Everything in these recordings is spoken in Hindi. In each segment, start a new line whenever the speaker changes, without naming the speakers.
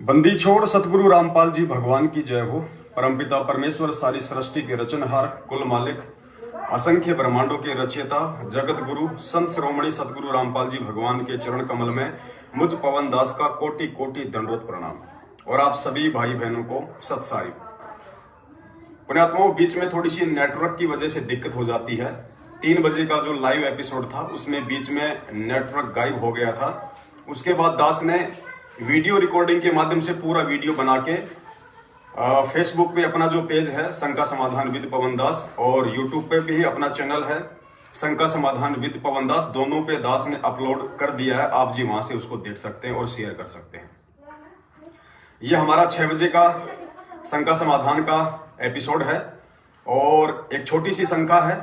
बंदी छोड़ सतगुरु रामपाल जी भगवान की जय हो। परमपिता परमेश्वर सारी सृष्टि के रचनहार, कुल मालिक, असंख्य ब्रह्मांडों के रचयिता, जगत गुरु संत श्रोमणी सतगुरु रामपाल जी भगवान के चरण कमल में मुझ पवन दास का कोटि कोटि दंडवत प्रणाम। और आप सभी भाई बहनों को सत साहिब। पुण्यात्माओं, बीच में थोड़ी सी नेटवर्क की वजह से दिक्कत हो जाती है। 3 बजे का जो लाइव एपिसोड था उसमें बीच में नेटवर्क गायब हो गया था। उसके बाद दास ने वीडियो रिकॉर्डिंग के माध्यम से पूरा वीडियो बना के फेसबुक पे अपना जो पेज है शंका समाधान विद पवन दास, और यूट्यूब पे भी अपना चैनल है शंका समाधान विद पवन दास, दोनों पे दास ने अपलोड कर दिया है। आप जी वहां से उसको देख सकते हैं और शेयर कर सकते हैं। यह हमारा 6 बजे का शंका समाधान का एपिसोड है। और एक छोटी सी शंका है,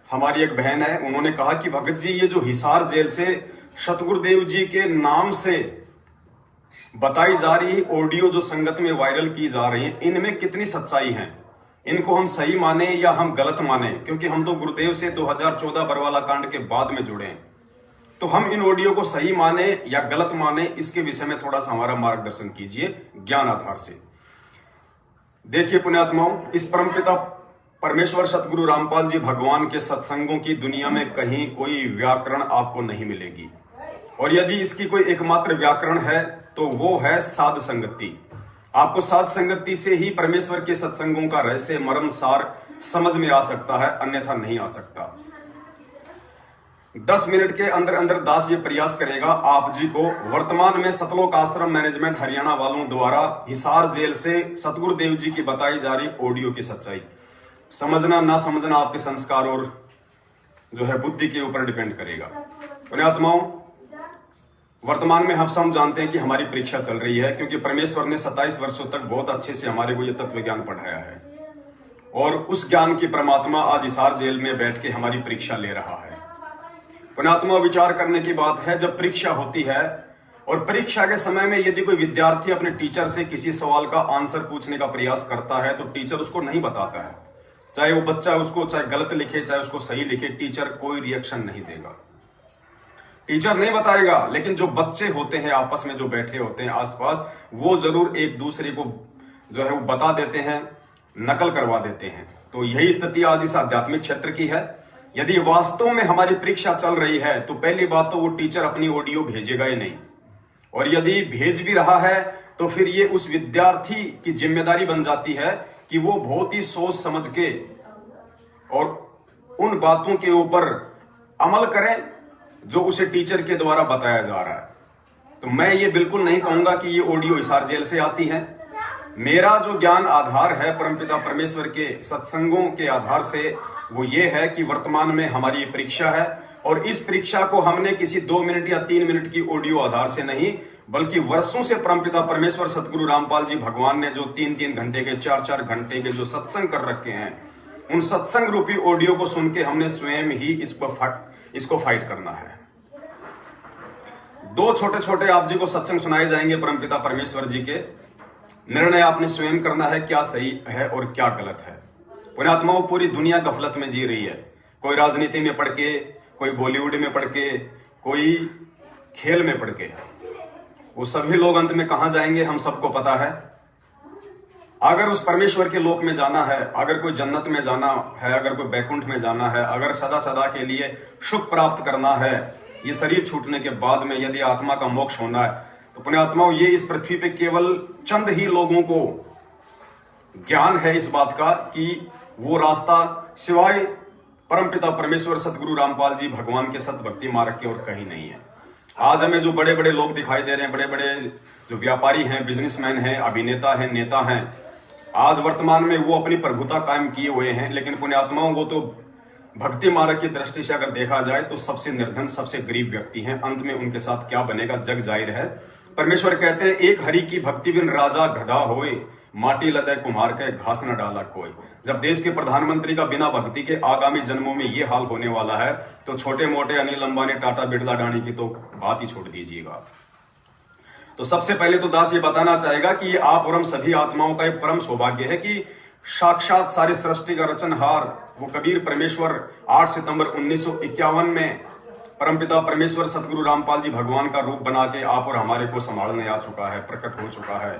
हमारी एक बहन है, उन्होंने कहा कि भगत जी ये जो हिसार जेल से सतगुरुदेव जी के नाम से बताई जा रही ऑडियो जो संगत में वायरल की जा रही है, इनमें कितनी सच्चाई है? इनको हम सही माने या हम गलत माने? क्योंकि हम तो गुरुदेव से 2014 बरवाला कांड के बाद में जुड़े हैं, तो हम इन ऑडियो को सही माने या गलत माने, इसके विषय में थोड़ा सा हमारा मार्गदर्शन कीजिए ज्ञान आधार से। देखिए पुण्यात्माओं, इस परमपिता परमेश्वर सतगुरु रामपाल जी भगवान के सत्संगों की दुनिया में कहीं कोई व्याकरण आपको नहीं मिलेगी। और यदि इसकी कोई एकमात्र व्याकरण है तो वो है साध संगति। आपको साध संगति से ही परमेश्वर के सत्संगों का रहस्य मर्म सार समझ में आ सकता है, अन्यथा नहीं आ सकता। 10 मिनट के अंदर अंदर दास ये प्रयास करेगा आप जी को वर्तमान में सतलोक आश्रम मैनेजमेंट हरियाणा वालों द्वारा हिसार जेल से सतगुरुदेव जी की बताई जा रही ऑडियो की सच्चाई। समझना ना समझना आपके संस्कार और जो है बुद्धि के ऊपर डिपेंड करेगा। पुण्यात्माओं, वर्तमान में हम जानते हैं कि हमारी परीक्षा चल रही है, क्योंकि परमेश्वर ने 27 वर्षों तक बहुत अच्छे से हमारे को यह तत्व ज्ञान पढ़ाया है। और उस ज्ञान की परमात्मा आज हिसार जेल में बैठ के हमारी परीक्षा ले रहा है। पुण्यात्मा, विचार करने की बात है, जब परीक्षा होती है और परीक्षा के समय में यदि कोई विद्यार्थी अपने टीचर से किसी सवाल का आंसर पूछने का प्रयास करता है तो टीचर उसको नहीं बताता है। चाहे वो बच्चा उसको चाहे गलत लिखे चाहे उसको सही लिखे, टीचर कोई रिएक्शन नहीं देगा, टीचर नहीं बताएगा। लेकिन जो बच्चे होते हैं आपस में जो बैठे होते हैं आसपास, वो जरूर एक दूसरे को जो है वो बता देते हैं, नकल करवा देते हैं। तो यही स्थिति आज इस आध्यात्मिक क्षेत्र की है। यदि वास्तव में हमारी परीक्षा चल रही है तो पहली बात तो वो टीचर अपनी ऑडियो भेजेगा ही नहीं, और यदि भेज भी रहा है तो फिर ये उस विद्यार्थी की जिम्मेदारी बन जाती है कि वो बहुत ही सोच समझ के और उन बातों के ऊपर अमल करें जो उसे टीचर के द्वारा बताया जा रहा है। तो मैं ये बिल्कुल नहीं कहूंगा कि ये ऑडियो हिसार जेल से आती है। मेरा जो ज्ञान आधार है परमपिता परमेश्वर के सत्संगों के आधार से, वो ये है कि वर्तमान में हमारी परीक्षा है, और इस परीक्षा को हमने किसी 2 मिनट या 3 मिनट की ऑडियो आधार से नहीं, बल्कि वर्षों से परमपिता परमेश्वर सतगुरु रामपाल जी भगवान ने जो 3-3 घंटे के 4-4 घंटे के जो सत्संग कर रखे हैं, उन सत्संग रूपी ऑडियो को सुन के हमने स्वयं ही इसको फाइट करना है। 2 छोटे छोटे आप जी को सत्संग सुनाए जाएंगे परमपिता परमेश्वर जी के। निर्णय आपने स्वयं करना है, क्या सही है और क्या गलत है। पुण्यात्माओं, पूरी दुनिया गफलत में जी रही है। कोई राजनीति में पढ़ के, कोई बॉलीवुड में पढ़ के, कोई खेल में पढ़ के, वो सभी लोग अंत में कहां जाएंगे हम सबको पता है। अगर उस परमेश्वर के लोक में जाना है, अगर कोई जन्नत में जाना है, अगर कोई बैकुंठ में जाना है, अगर सदा सदा के लिए सुख प्राप्त करना है, ये शरीर छूटने के बाद में यदि आत्मा का मोक्ष होना है, तो पुण्यात्माओं ये इस पृथ्वी पे केवल चंद ही लोगों को ज्ञान है इस बात का कि वो रास्ता सिवाय परमपिता परमेश्वर सतगुरु रामपाल जी भगवान के सत भक्ति मार्ग के और कहीं नहीं है। आज हमें जो बड़े बड़े लोग दिखाई दे रहे हैं, बड़े बड़े जो व्यापारी हैं, बिजनेसमैन हैं, अभिनेता हैं, नेता हैं, आज वर्तमान में वो अपनी प्रभुता कायम किए हुए हैं। लेकिन पुण्यात्माओं, वो तो भक्ति मार्ग की दृष्टि से अगर देखा जाए तो सबसे निर्धन, सबसे गरीब व्यक्ति हैं। अंत में उनके साथ क्या बनेगा जग जाहिर है। परमेश्वर कहते हैं, एक हरि की भक्ति बिन राजा गधा होए, माटी लदे कुम्हार के घास न डाला कोई। जब देश के प्रधानमंत्री का बिना भक्ति के आगामी जन्मों में ये हाल होने वाला है, तो छोटे मोटे अनिल अंबानी, टाटा, बिरला, अडानी की तो बात ही छोड़ दीजिएगा। तो सबसे पहले तो दास ये बताना चाहेगा कि ये आप और हम सभी आत्माओं का एक परम सौभाग्य है कि साक्षात सारी सृष्टि का रचनहार वो कबीर परमेश्वर 8 सितंबर 1951 में परमपिता परमेश्वर सतगुरु रामपाल जी भगवान का रूप बना के आप और हमारे को संभालने आ चुका है, प्रकट हो चुका है।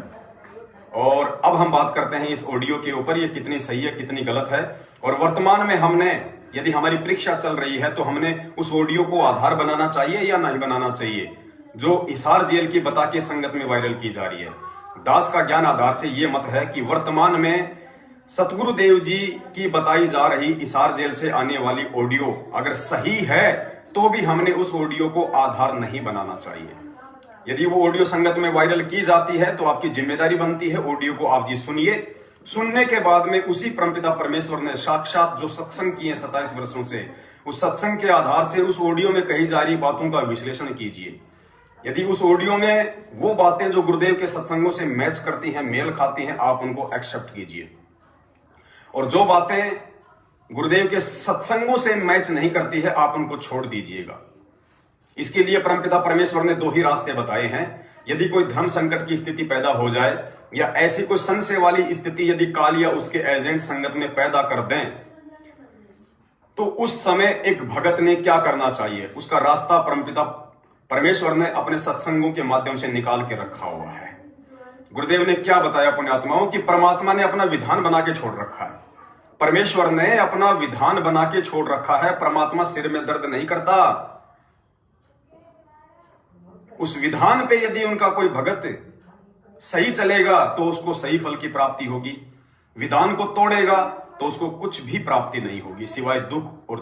और अब हम बात करते हैं इस ऑडियो के ऊपर, ये कितनी सही है कितनी गलत है। और वर्तमान में हमने, यदि हमारी परीक्षा चल रही है तो हमने उस ऑडियो को आधार बनाना चाहिए या नहीं बनाना चाहिए, जो हिसार जेल की बता के संगत में वायरल की जा रही है। दास का ज्ञान आधार से ये मत है कि वर्तमान में सतगुरुदेव जी की बताई जा रही हिसार जेल से आने वाली ऑडियो अगर सही है तो भी हमने उस ऑडियो को आधार नहीं बनाना चाहिए। यदि वो ऑडियो संगत में वायरल की जाती है तो आपकी जिम्मेदारी बनती है ऑडियो को आप जी सुनिए, सुनने के बाद में उसी परमपिता परमेश्वर ने साक्षात जो सत्संग किए 27 वर्षों से, उस सत्संग के आधार से उस ऑडियो में कही जा रही बातों का विश्लेषण कीजिए। यदि उस ऑडियो में वो बातें जो गुरुदेव के सत्संगों से मैच करती हैं, मेल खाती हैं, आप उनको एक्सेप्ट कीजिए। और जो बातें गुरुदेव के सत्संगों से मैच नहीं करती है, आप उनको छोड़ दीजिएगा। इसके लिए परमपिता परमेश्वर ने 2 ही रास्ते बताए हैं। यदि कोई धर्म संकट की स्थिति पैदा हो जाए या ऐसी कोई संशय वाली स्थिति यदि काल या उसके एजेंट संगत में पैदा कर दें, तो उस समय एक भगत ने क्या करना चाहिए, उसका रास्ता परमपिता परमेश्वर ने अपने सत्संगों के माध्यम से निकाल के रखा हुआ है। गुरुदेव ने क्या बताया पुण्यात्माओं कि परमात्मा ने अपना विधान बना के छोड़ रखा है। परमेश्वर ने अपना विधान बना के छोड़ रखा है। परमात्मा सिर में दर्द नहीं करता। उस विधान पे यदि उनका कोई भगत सही चलेगा तो उसको सही फल की प्राप्ति होगी, विधान को तोड़ेगा तो उसको कुछ भी प्राप्ति नहीं होगी सिवाय दुख और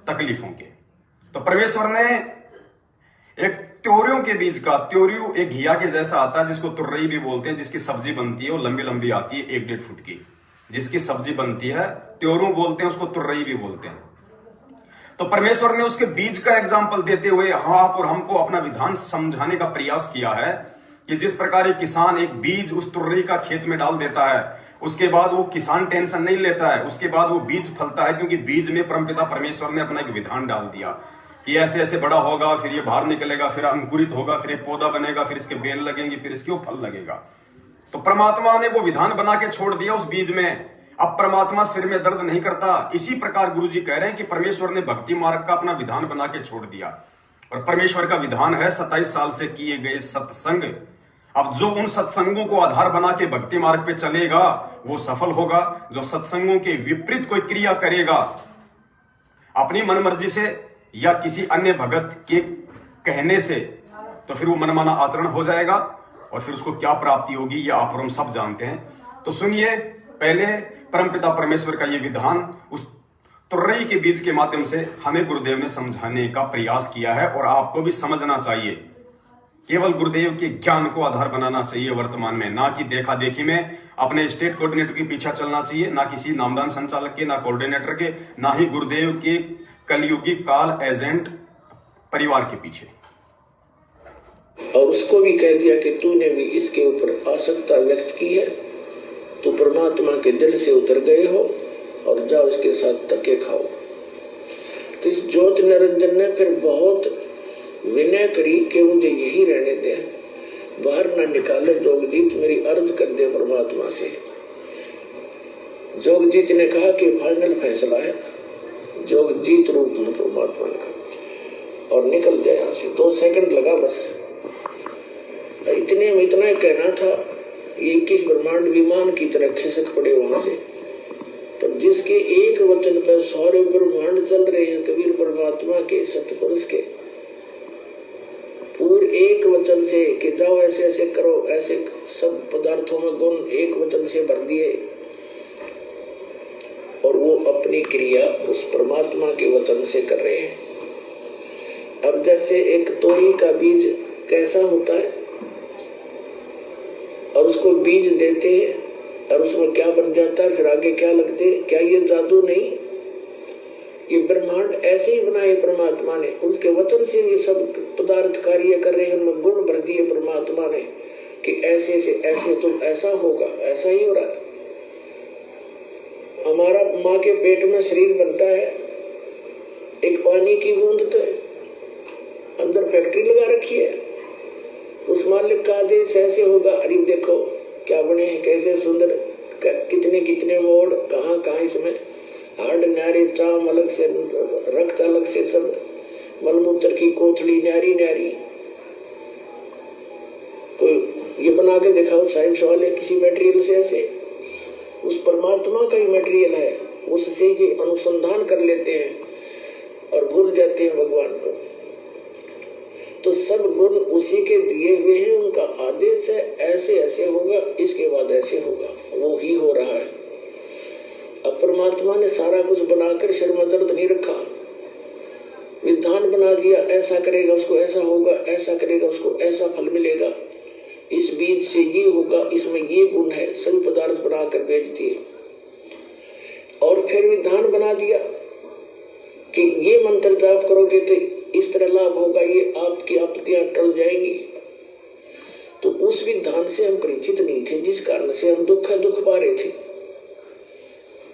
तकलीफों के। तो परमेश्वर ने एक त्योरियों के बीज का, त्योरियो एक घिया के जैसा आता है जिसको तुर्रई भी बोलते हैं, जिसकी सब्जी बनती है वो लंबी लंबी आती है 1-1.5 फुट की, जिसकी सब्जी बनती है त्योरू बोलते हैं, उसको तुर्रई भी बोलते हैं। तो परमेश्वर ने उसके बीज का एग्जाम्पल देते हुए आप और हमको अपना विधान समझाने का प्रयास किया है कि जिस प्रकार एक किसान एक बीज उस तुर्रई का खेत में डाल देता है, उसके बाद वो किसान टेंशन नहीं लेता है, उसके बाद वो बीज फलता है, क्योंकि बीज में परमपिता परमेश्वर ने अपना एक विधान डाल दिया कि ऐसे ऐसे बड़ा होगा, फिर ये बाहर निकलेगा, फिर अंकुरित होगा, फिर ये पौधा बनेगा, फिर इसके बेल लगेंगे, फिर इसके फल लगेगा। तो परमात्मा ने वो विधान बना के छोड़ दिया उस बीज में। अब परमात्मा सिर में दर्द नहीं करता। इसी प्रकार गुरु जी कह रहे हैं कि परमेश्वर ने भक्ति मार्ग का अपना विधान बना के छोड़ दिया, और परमेश्वर का विधान है 27 साल से किए गए सत्संग। अब जो उन सत्संगों को आधार बना के भक्ति मार्ग पे चलेगा वो सफल होगा। जो सत्संगों के विपरीत कोई क्रिया करेगा अपनी मनमर्जी से या किसी अन्य भगत के कहने से, तो फिर वो मनमाना आचरण हो जाएगा और फिर उसको क्या प्राप्ति होगी ये आप और हम सब जानते हैं। तो सुनिए, पहले परमपिता परमेश्वर का ये विधान उस तुर्रई के बीज के माध्यम से हमें गुरुदेव ने समझाने का प्रयास किया है, और आपको भी समझना चाहिए। केवल गुरुदेव के ज्ञान को आधार बनाना चाहिए वर्तमान में, ना कि देखा देखी में अपने स्टेट कोऑर्डिनेटर के पीछे चलना चाहिए, ना किसी नामदान संचालक के, ना कोऑर्डिनेटर के, ना ही गुरुदेव के कलयुगी काल एजेंट परिवार के पीछे।
और उसको भी कह दिया कि तूने भी इसके ऊपर आसक्ता व्यक्त की है, तो परमात्मा के दिल से उतर गए हो और जाओ इसके साथ धक्के खाओ। तो इस ज्योत निरंजन ने फिर बहुत विनय करी कि मुझे यही रहने दे, बाहर ना निकाले। जोगजीत मेरी अर्ज कर दे परमात्मा से। जोगजीत ने कहा कि फाइनल फैसला है, जोगजीत रूप में परमात्मा ने कहा, और निकल गया यहाँ से। 2 सेकंड लगा बस। इतने में इतना ही कहना था, ये 21 ब्रह्मांड विमान की तरह खिसक पड़े वहां से। तो जिसके एक वचन पर सारे ब्रह्मांड चल रहे हैं, कबीर परमात्मा के, सतपुरुष के, पूरे एक वचन से कि जाओ ऐसे ऐसे करो, ऐसे सब पदार्थों में गुण एक वचन से भर दिए, और वो अपनी क्रिया उस परमात्मा के वचन से कर रहे हैं। अब जैसे एक तोरी का बीज कैसा होता है, और उसको बीज देते हैं और उसमें क्या बन जाता है, फिर आगे क्या लगते, क्या ये जादू नहीं? ये ब्रह्मांड ऐसे ही बनाए परमात्मा ने, उसके वचन से ये सब पदार्थ कार्य कर रहे हैं, उनमें गुण भर दिए परमात्मा ने कि ऐसे से ऐसे तुम ऐसा होगा, ऐसा ही हो रहा है। हमारा माँ के पेट में शरीर बनता है, एक पानी की बूंद तो अंदर फैक्ट्री लगा रखी है, उस मालिक का आदेश ऐसे होगा। अरे देखो क्या बने हैं, कैसे सुंदर, कितने कितने मोड़, कहाँ कहाँ इसमें हार्ड नारे, चाम अलग से, रक्त अलग से, सब मलमूत्र की कोथड़ी न्यारी न्यारी, तो ये बना के दिखाओ साइंस वाले किसी मटेरियल से, ऐसे उस परमात्मा का ही मटेरियल है, उससे ये अनुसंधान कर लेते हैं और भूल जाते हैं भगवान को। तो सब गुण उसी के दिए हुए हैं, उनका आदेश है ऐसे ऐसे होगा, इसके बाद ऐसे होगा, वो ही हो रहा है। अब परमात्मा ने सारा कुछ बनाकर सिर में दर्द नहीं रखा, विधान बना दिया, ऐसा करेगा उसको ऐसा होगा, ऐसा करेगा उसको ऐसा फल मिलेगा, इस बीज से ये होगा, इसमें ये गुण है, सभी पदार्थ बनाकर भेज दिए। और फिर विधान बना दिया कि ये मंत्र जाप करोगे तो इस तरह लाभ होगा, ये आपकी आपत्तियां टल जाएंगी। तो उस विधान से हम परिचित नहीं थे, जिस कारण से हम दुख पा रहे थे।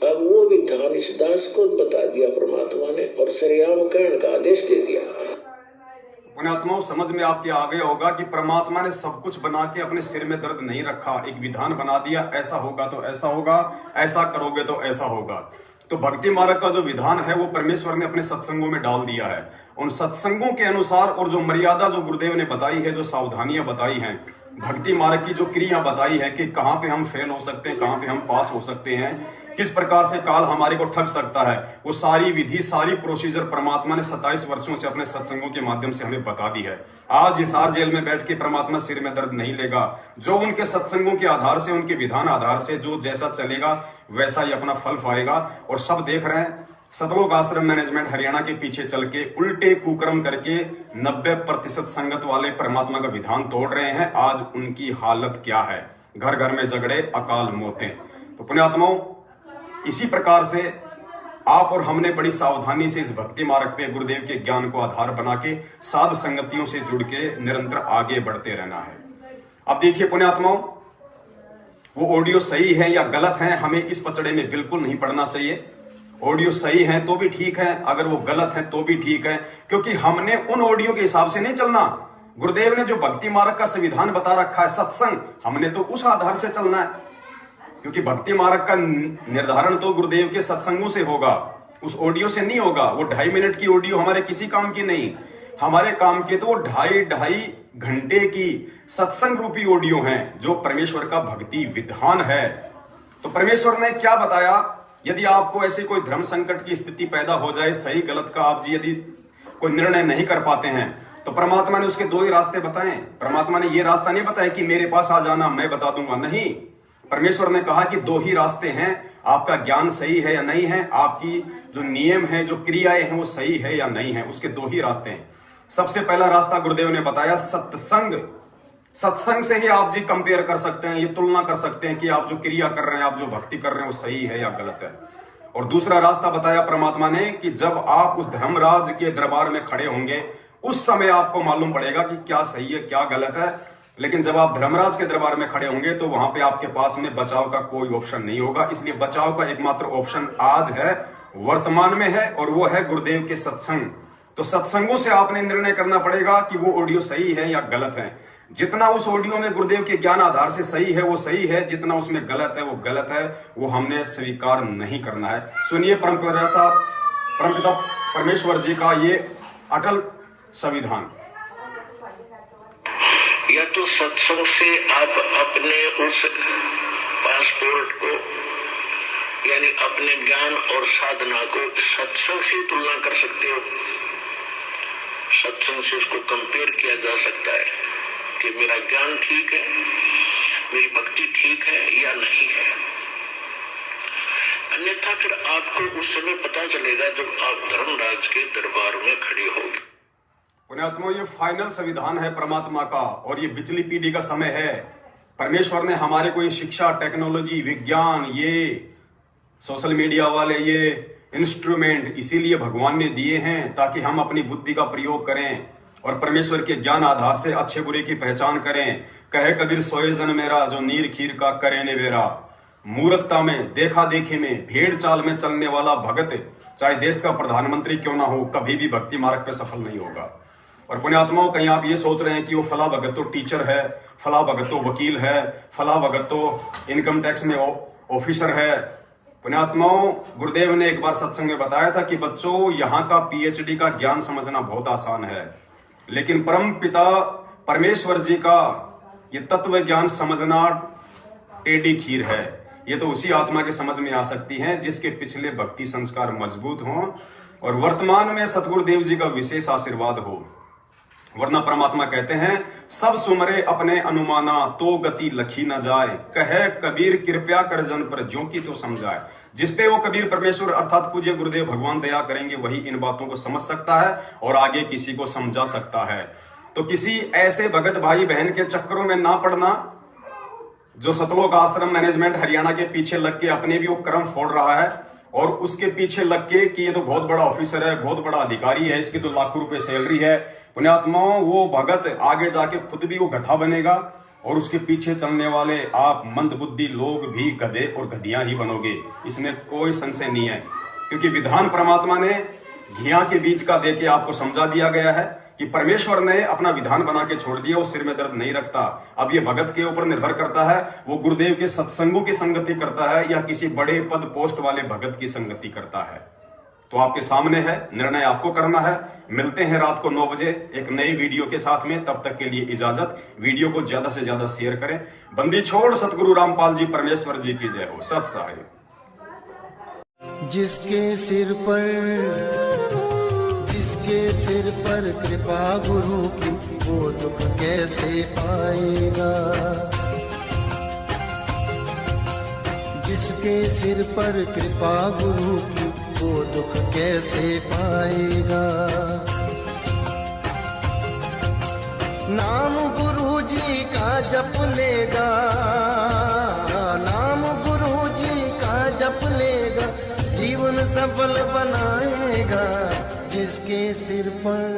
अब वो विधान इस दास को बता दिया परमात्मा ने और सरेआम कहने का आदेश दे दिया।
पुण्यात्माओं, समझ में आपके आ गया होगा कि परमात्मा ने सब कुछ बना के अपने सिर में दर्द नहीं रखा, एक विधान बना दिया, ऐसा होगा तो ऐसा होगा, ऐसा करोगे तो ऐसा होगा। तो भक्ति मार्ग का जो विधान है वो परमेश्वर ने अपने सत्संगों में डाल दिया है। उन सत्संगों के अनुसार और जो मर्यादा जो गुरुदेव ने बताई है, जो सावधानियां बताई हैं, भक्ति मार्ग की जो क्रिया बताई है कि कहाँ पे हम फेल हो सकते हैं, कहाँ पे हम पास हो सकते हैं, किस प्रकार से काल हमारे को ठग सकता है, वो सारी विधि, सारी प्रोसीजर परमात्मा ने 27 वर्षों से अपने सत्संगों के माध्यम से हमें बता दी है। आज हिसार जेल में बैठ के परमात्मा सिर में दर्द नहीं लेगा। जो उनके सत्संगों के आधार से, उनके विधान आधार से जो जैसा चलेगा वैसा ही अपना फल पाएगा। और सब देख रहे हैं, सतलोक आश्रम मैनेजमेंट हरियाणा के पीछे चल के उल्टे कुकर्म करके 90% संगत वाले परमात्मा का विधान तोड़ रहे हैं। आज उनकी हालत क्या है? घर घर में झगड़े, अकाल मौतें। तो पुण्यात्माओं, इसी प्रकार से आप और हमने बड़ी सावधानी से इस भक्ति मार्ग पे गुरुदेव के ज्ञान को आधार बना के साध संगतियों से जुड़ के निरंतर आगे बढ़ते रहना है। अब देखिए पुण्यात्माओं, वो ऑडियो सही है या गलत है, हमें इस पचड़े में बिल्कुल नहीं पड़ना चाहिए। ऑडियो सही है तो भी ठीक है, अगर वो गलत है तो भी ठीक है, क्योंकि हमने उन ऑडियो के हिसाब से नहीं चलना। गुरुदेव ने जो भक्ति मार्ग का संविधान बता रखा है, सत्संग, हमने तो उस आधार से चलना है, क्योंकि भक्ति मार्ग का निर्धारण तो गुरुदेव के सत्संगों से होगा, उस ऑडियो से नहीं होगा। वो 2.5 मिनट की ऑडियो हमारे किसी काम की नहीं, हमारे काम के तो वो 2.5 घंटे की सत्संग रूपी ऑडियो है, जो परमेश्वर का भक्ति विधान है। तो परमेश्वर ने क्या बताया? यदि आपको ऐसी कोई धर्म संकट की स्थिति पैदा हो जाए, सही गलत का आप जी यदि कोई निर्णय नहीं कर पाते हैं, तो परमात्मा ने उसके 2 ही रास्ते बताए। परमात्मा ने ये रास्ता नहीं बताया कि मेरे पास आ जाना, मैं बता दूंगा, नहीं। परमेश्वर ने कहा कि 2 ही रास्ते हैं, आपका ज्ञान सही है या नहीं है, आपकी जो नियम है, जो क्रियाएं हैं वो सही है या नहीं है, उसके 2 ही रास्ते हैं। सबसे पहला रास्ता गुरुदेव ने बताया सत्संग। सत्संग से ही आप जी कंपेयर कर सकते हैं, ये तुलना कर सकते हैं कि आप जो क्रिया कर रहे हैं, आप जो भक्ति कर रहे हैं वो सही है या गलत है। और दूसरा रास्ता बताया परमात्मा ने कि जब आप उस धर्मराज के दरबार में खड़े होंगे, उस समय आपको मालूम पड़ेगा कि क्या सही है क्या गलत है। लेकिन जब आप धर्मराज के दरबार में खड़े होंगे तो वहां पे आपके पास में बचाव का कोई ऑप्शन नहीं होगा। इसलिए बचाव का एकमात्र ऑप्शन आज है, वर्तमान में है, और वो है गुरुदेव के सत्संग। तो सत्संगों से आपने निर्णय करना पड़ेगा कि वो ऑडियो सही है या गलत है। जितना उस ऑडियो में गुरुदेव के ज्ञान आधार से सही है वो सही है, जितना उसमें गलत है वो गलत है, वो हमने स्वीकार नहीं करना है। सुनिए परमपिता परमेश्वर जी का ये अटल संविधान।
या तो सत्संग से आप अपने उस पासपोर्ट को, यानी अपने ज्ञान और साधना को सत्संग से तुलना कर सकते हो। सत्संग से उसको कंपेयर किया जा सकता है कि मेरा ज्ञान ठीक है, मेरी भक्ति ठीक है या नहीं है। अन्यथा फिर आपको उस समय पता चलेगा जब आप धर्मराज के दरबार में खड़े होंगे।
पुण्यात्माओं, ये फाइनल संविधान है परमात्मा का, और ये बिचली पीढ़ी का समय है। परमेश्वर ने हमारे को ये शिक्षा, टेक्नोलॉजी, विज्ञान, ये सोशल मीडिया वाले ये इंस्ट्रूमेंट इसीलिए भगवान ने दिए हैं ताकि हम अपनी बुद्धि का प्रयोग करें और परमेश्वर के ज्ञान आधार से अच्छे बुरे की पहचान करें। कहे कबीर सोए जन मेरा, जो नीर खीर का करे ने बेरा। मूर्खता में, देखा देखी में, भेड़ चाल में चलने वाला भगत चाहे देश का प्रधानमंत्री क्यों ना हो, कभी भी भक्ति मार्ग पे सफल नहीं होगा। और पुण्यात्माओं, कहीं आप ये सोच रहे हैं कि वो फला भगत तो टीचर है, फला भगत तो वकील है, फला भगत तो इनकम टैक्स में ऑफिसर है, पुण्यात्माओं, गुरुदेव ने एक बार सत्संग में बताया था कि बच्चों, यहाँ का पीएचडी का ज्ञान समझना बहुत आसान है, लेकिन परम पिता परमेश्वर जी का ये तत्व ज्ञान समझना टेढ़ी खीर है। ये तो उसी आत्मा के समझ में आ सकती है जिसके पिछले भक्ति संस्कार मजबूत हों और वर्तमान में सतगुरुदेव जी का विशेष आशीर्वाद हो। वरना परमात्मा कहते हैं, सब सुमरे अपने अनुमाना तो गति लखी न जाए, कहे कबीर कृपया कर जन पर ज्यों की तो समझाए। जिसपे वो कबीर परमेश्वर अर्थात पूज्य गुरुदेव भगवान दया करेंगे, वही इन बातों को समझ सकता है और आगे किसी को समझा सकता है। तो किसी ऐसे भगत भाई बहन के चक्करों में ना पड़ना जो सतलोक आश्रम मैनेजमेंट हरियाणा के पीछे लग के अपने भी वो कर्म फोड़ रहा है और उसके पीछे लग के कि ये तो बहुत बड़ा ऑफिसर है, बहुत बड़ा अधिकारी है, इसकी तो लाखों रुपए सैलरी है। पुण्यात्माओं, वो भगत आगे जाके खुद भी वो गधा बनेगा और उसके पीछे चलने वाले आप मंदबुद्धि लोग भी गधे और गधियां ही बनोगे। इसमें कोई संशय नहीं है, क्योंकि विधान परमात्मा ने घिया के बीच का देके आपको समझा दिया गया है कि परमेश्वर ने अपना विधान बना के छोड़ दिया, वो सिर में दर्द नहीं रखता। अब ये भगत के ऊपर निर्भर करता है, वो गुरुदेव के सत्संगों की संगति करता है या किसी बड़े पद पोस्ट वाले भगत की संगति करता है। तो आपके सामने है, निर्णय आपको करना है। मिलते हैं रात को 9 बजे एक नई वीडियो के साथ में। तब तक के लिए इजाजत। वीडियो को ज्यादा से ज्यादा शेयर करें। बंदी छोड़ सतगुरु रामपाल जी परमेश्वर जी की जय हो। सत साहिब।
जिसके सिर पर कृपा गुरु की, वो दुख कैसे आएगा। जिसके सिर पर कृपा गुरु की, वो दुख कैसे पाएगा। नाम गुरु जी का जप लेगा, नाम गुरु जी का जप लेगा, जीवन सफल बनाएगा। जिसके सिर पर